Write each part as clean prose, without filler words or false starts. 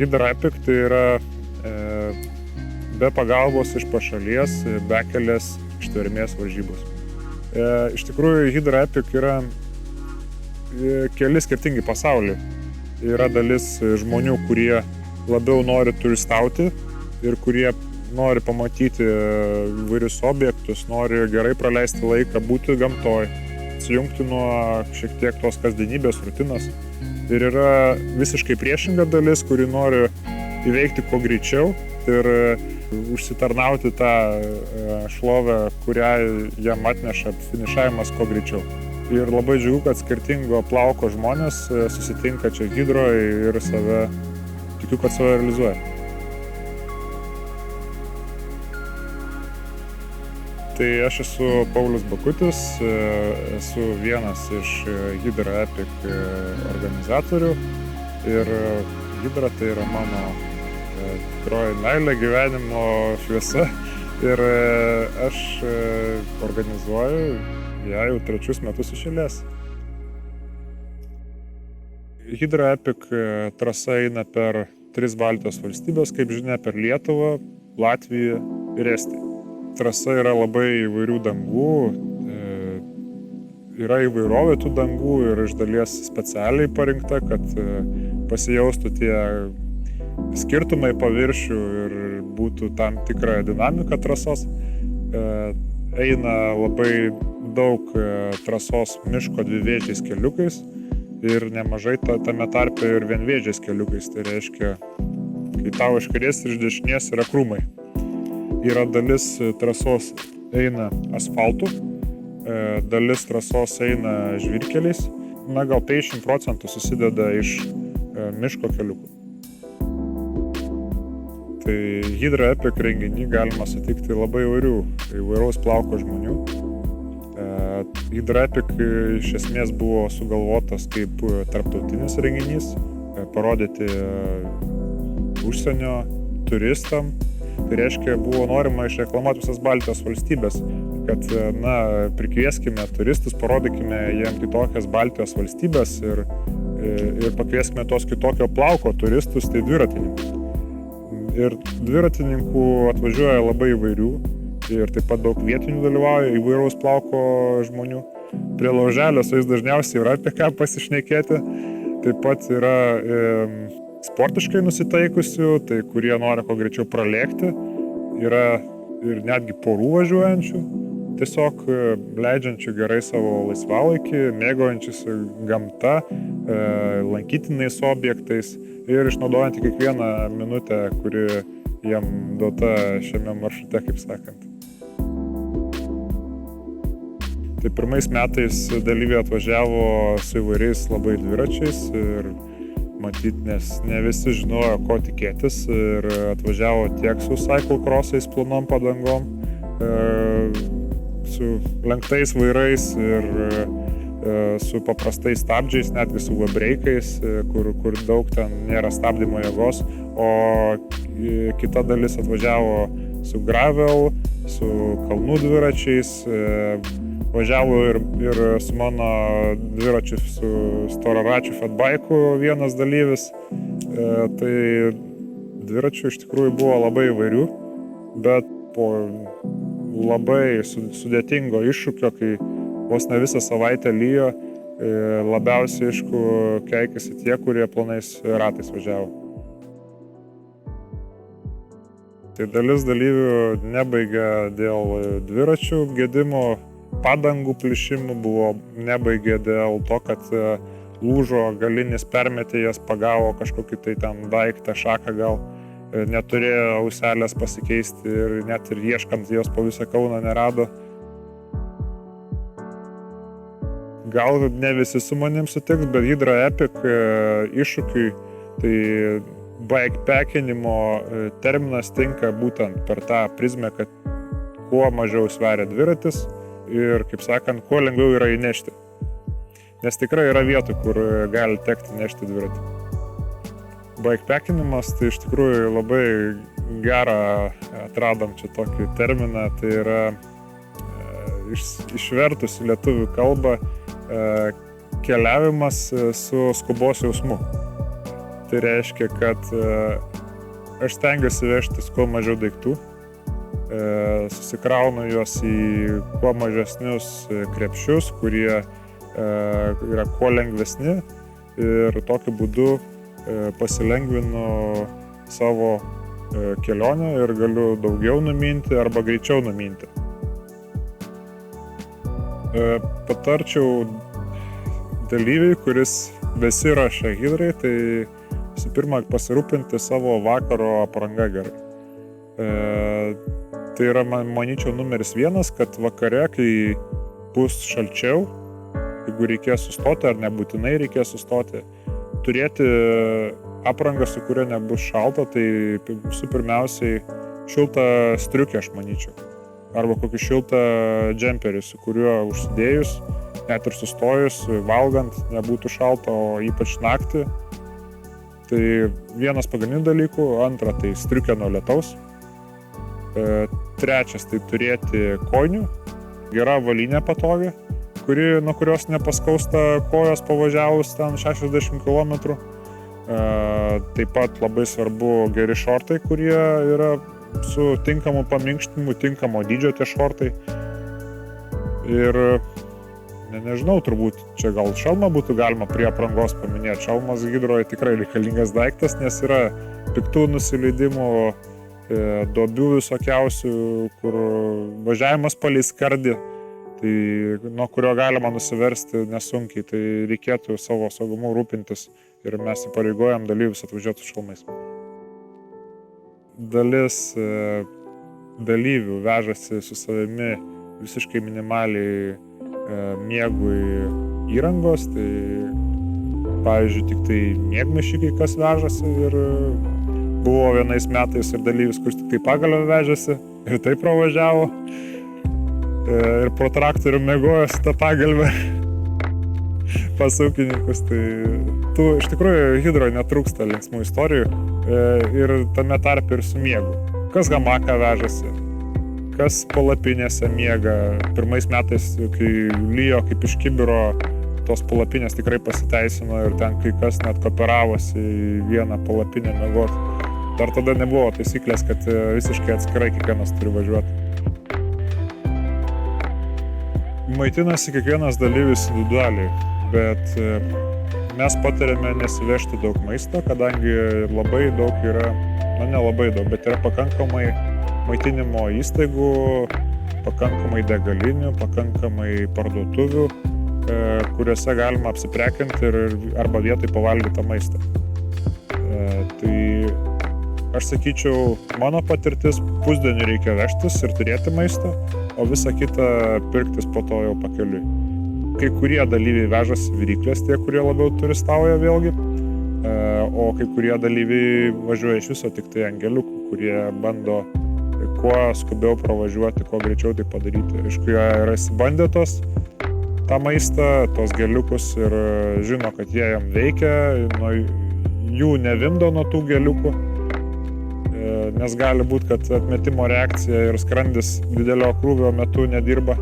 Hydra Epic tai yra be pagalbos iš pašalies bekelės ištvermės varžybos. Iš tikrųjų, Hydra Epic yra keli skirtingi pasauliai. Yra dalis žmonių, kurie labiau nori turistauti ir kurie nori pamatyti įvairius objektus, nori gerai praleisti laiką, būti gamtoj, atsijungti nuo šiek tiek tos kasdienybės rutinos. Ir yra visiškai priešinga dalis, kuri nori įveikti kuo greičiau ir užsitarnauti tą šlovę, kurią jam atneša finišavimas kuo greičiau. Ir labai džiugu, kad skirtingo plauko žmonės susitinka čia Hydroje ir tikiu, kad save realizuoja. Tai aš esu Paulius Bakutis, esu vienas iš Hydra Epic organizatorių ir Hydra tai yra mano tikroji meilė, gyvenimo šviesa ir aš organizuoju ją jau 3 metus iš eilės. Hydra Epic trasa eina per 3 Baltijos valstybės, kaip žinia, per Lietuvą, Latviją ir Estiją. Trasa yra labai įvairių dangų, yra įvairovė tų dangų ir iš dalies specialiai parinkta, kad pasijaustų tie skirtumai paviršių ir būtų tam tikra dinamika trasos. Eina labai daug trasos miško dvivėdžiais keliukais ir nemažai tame tarpe ir vienvėdžiais keliukais. Tai reiškia, kai tau iš kairės ir iš dešinės yra krūmai. Yra dalis trasos eina asfaltu, dalis trasos eina žvyrkeliais. Gal 50% susideda iš miško keliukų. Tai Hydra Epic renginį galima sutikti labai įvairaus plauko žmonių. Hydra Epic iš esmės buvo sugalvotas kaip tarptautinis renginys, parodyti užsienio turistam. Tai reiškia, buvo norima išreklamuoti visas Baltijos valstybės, kad prikvieskime turistus, parodykime jiem kitokias Baltijos valstybės ir pakvieskime tos kitokio plauko turistus, tai dviratininkus. Ir dviratininkų atvažiuoja labai įvairių ir taip pat daug vietinių dalyvauja, įvairaus plauko žmonių. Prie lauželio su jais dažniausiai yra apie ką pasišnekėti. Taip pat yra sportiškai nusiteikusių, tai kurie nori kuo greičiau pralėkti. Yra ir netgi porų važiuojančių, tiesiog leidžiančių gerai savo laisvalaikį, mėgaujančius gamta, lankytinais objektais ir išnaudojantį kiekvieną minutę, kuri jam duota šiame maršrute, kaip sakant. Tai pirmais metais dalyviai atvažiavo su įvairiais labai dviračiais ir matyt, nes ne visi žinojo, ko tikėtis ir atvažiavo tiek su cyclocrossais plonom padangom, su lenktais vairais ir su paprastais stabdžiais, netgi su webreikais, kur daug ten nėra stabdymo jėgos, o kita dalis atvažiavo su gravel, su kalnų dviračiais, važiavo ir su mano dviračiu, su storaračiu fatbaiku vienas dalyvis. Tai dviračių iš tikrųjų buvo labai įvairių, bet po labai sudėtingo iššūkio, kai vos ne visą savaitę lyjo, labiausiai keikėsi tie, kurie plonais ratais važiavo. Tai dalis dalyvių nebaigė dėl dviračių gedimo, padangų plyšimų, nebaigė dėl to, kad lūžo galinis permetėjas, pagavo kažkokį tai ten daiktą, šaką gal, neturėjo auselės pasikeisti ir net ir ieškant jos po visą Kauną nerado. Gal ne visi su manim sutiks, bet Hydra Epic iššūkiui, tai bikepackinimo terminas tinka būtent per tą prizmę, kad kuo mažiau sveria dviratis ir, kaip sakant, kuo lengviau yra įnešti. Nes tikrai yra vietų, kur gali tekti nešti dviratį. Bikepackinimas tai iš tikrųjų labai gerą atradom čia tokį terminą, tai yra išvertus į lietuvių kalbą keliavimas su skubos jausmu. Tai reiškia, kad aš stengiuosi vežtis kuo mažiau daiktų, susikraunu juos į kuo mažesnius krepšius, kurie yra kuo lengvesni ir tokiu būdu pasilengvinu savo kelionę ir galiu daugiau numinti arba greičiau numinti. Patarčiau dalyviai, kuris besiruošia hidrai, tai visų pirma pasirūpinti savo vakaro apranga gerai. Tai yra, manyčiau, numeris 1, kad vakare, kai bus šalčiau, jeigu reikės sustoti ar nebūtinai reikės sustoti, turėti aprangą, su kuria nebus šalta, tai visų pirmiausiai šiltą striukę, aš manyčiau. Arba kokį šiltą džemperį, su kuriuo užsidėjus, net ir sustojus, valgant, nebūtų šalta, o ypač naktį. Tai vienas pagrindinių dalykų, antra, tai striukė nuo lietaus. Trečias, tai turėti kojinių, gera avalynė patogi, nuo kurios nepaskausta kojos pavažiavus ten 60 km. Taip pat labai svarbu geri šortai, kurie yra su tinkamu paminkštimu, tinkamo dydžio tie šortai. Ir nežinau, turbūt čia gal šalmą būtų galima prie aprangos paminėti. Šalmas hidroje tikrai reikalingas daiktas, nes yra piktų nusileidimų, duobių visokiausių, kur važiavimas palei skardį, tai nuo kurio galima nusiversti nesunkiai, tai reikėtų savo saugumu rūpintis ir mes įpareigojam dalyvius atvažiuoti su šalmais. Dalis dalyvių vežasi su savimi visiškai minimaliai miegui įrangos, tai pavyzdžiui tik tai miegmaišį kai kas vežasi ir buvo vienais metais ir dalyvis, kuris tik tai pagalvę vežėsi ir taip pravažiavo ir pro traktorių miegojo su tą pagalvę pas ūkininkus. Tai iš tikrųjų hidroje netrūksta linksmų istorijų ir tame tarpe ir su miegu. Kas hamaką vežasi, kas palapinėse miega. Pirmais metais, kai lyjo kaip iš kibiro, tos palapinės tikrai pasiteisino ir ten kai kas net kooperavosi į vieną palapinę miegoti. Dar tada nebuvo taisyklės, kad visiškai atskirai kiekvienas turi važiuoti. Maitinasi kiekvienas dalyvis individualiai, bet mes patariame nesivežti daug maisto, kadangi labai daug yra, ne labai daug, bet yra pakankamai maitinimo įstaigų, pakankamai degalinių, pakankamai parduotuvių, kuriuose galima apsiprekinti arba vietoj pavalgytą maistą. Tai aš sakyčiau, mano patirtis, pusdienį reikia vežtis ir turėti maistą, o visą kitą pirktis po to jau pakeliui. Kai kurie dalyviai vežasi viryklės, tie, kurie labiau turistauja vėlgi, o kai kurie dalyviai važiuoja iš viso tik tai ant geliukų, kurie bando kuo skubiau pravažiuoti, kuo greičiau tai padaryti. Aišku, jie yra įsibandę tą maistą, tos geliukus ir žino, kad jie jam veikia, jų nevimdo nuo tų geliukų, nes gali būti, kad atmetimo reakcija ir skrandis didelio krūvio metu nedirba.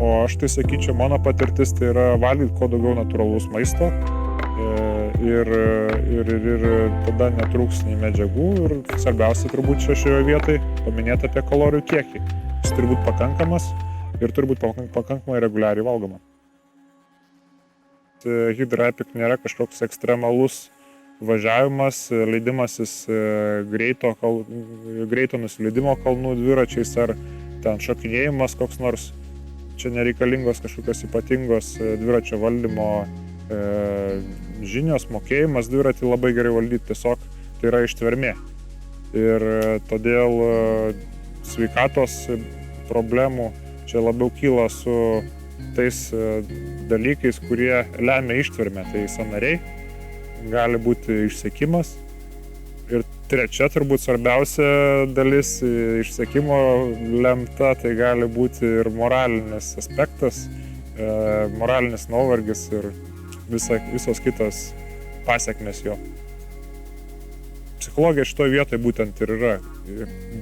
O aš tai sakyčiau, mano patirtis tai yra valgyti kuo daugiau natūralaus maisto ir tada netrūks nei medžiagų ir svarbiausia turbūt šioje vietoje paminėti apie kalorijų kiekį. Jis turi būti pakankamas ir turi būti pakankamai reguliariai valgoma. Hydra Epic nėra kažkoks ekstremalus važiavimas, leidimasis greito nusileidimo kalnų dviračiais ar ten šokinėjimas koks nors. Čia nereikalingos kažkokios ypatingos dviračio valdymo žinios, mokėjimas dviratį labai gerai valdyti, tiesiog tai yra ištvermė. Ir todėl sveikatos problemų čia labiau kyla su tais dalykais, kurie lemia ištvermę, tai sąnariai, gali būti išsekimas. Ir trečia, turbūt svarbiausia dalis išsekimo lemta, tai gali būti ir moralinis aspektas, moralinis nuovargis ir visos kitos pasekmės jo. Psichologija šitoje vietoje būtent ir yra.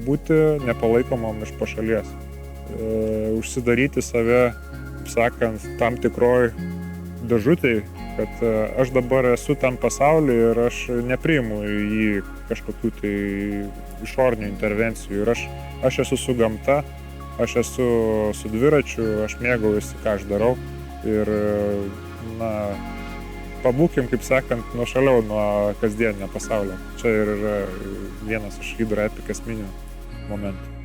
Būti nepalaikomam iš pašalies. Užsidaryti save, sakant, tam tikroj dėžutėj kad aš dabar esu tam pasaulyje ir aš nepriimu į jį kažkokių tai išorinių intervencijų. Ir aš esu su gamta, aš esu su dviračiu, aš mėgaujuosi, ką aš darau. Ir, na, pabūkim, kaip sakant, nuošaliau nuo kasdieninio pasaulio. Čia ir yra vienas iš Hydra Epic esminių momentų.